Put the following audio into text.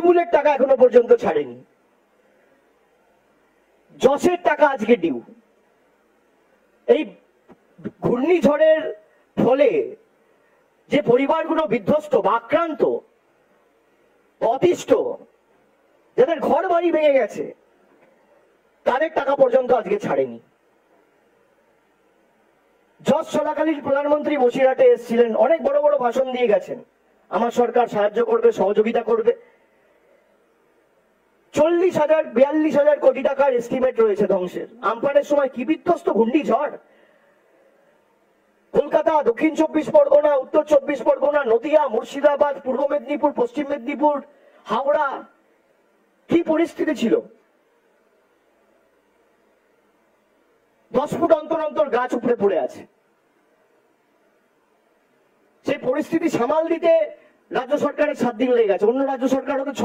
তৃণমূলের টাকা এখনো পর্যন্ত ছাড়েনি, যশের টাকা আজকে ডিউ। এই ঘূর্ণিঝড়ের ফলে যে পরিবারগুলো বিধ্বস্ত বা আক্রান্ত, অতিষ্ঠ, যাদের ঘর বাড়ি ভেঙে গেছে, তাদের টাকা পর্যন্ত আজকে ছাড়েনি। যশ চলাকালীন প্রধানমন্ত্রী বসিরহাটে এসেছিলেন, অনেক বড় বড় ভাষণ দিয়ে গেছেন, আমার সরকার সাহায্য করবে, সহযোগিতা করবে। 40,000-42,000 কোটি টাকার এস্টিমেট রয়েছে ধ্বংসের। আমফানের সময় কি বিধ্বস্ত ঘূর্ণিঝড়! কলকাতা, দক্ষিণ 24 পরগনা, উত্তর 24 পরগনা, নদিয়া, মুর্শিদাবাদ, পূর্ব মেদিনীপুর, পশ্চিম মেদিনীপুর, হাওড়া, কি পরিস্থিতি ছিল! 10 ফুট অন্তর অন্তর গাছ উপরে পড়ে আছে। সেই পরিস্থিতি সামাল দিতে রাজ্য সরকারের 7 দিন লেগে গেছে, অন্য রাজ্য সরকার হয়তো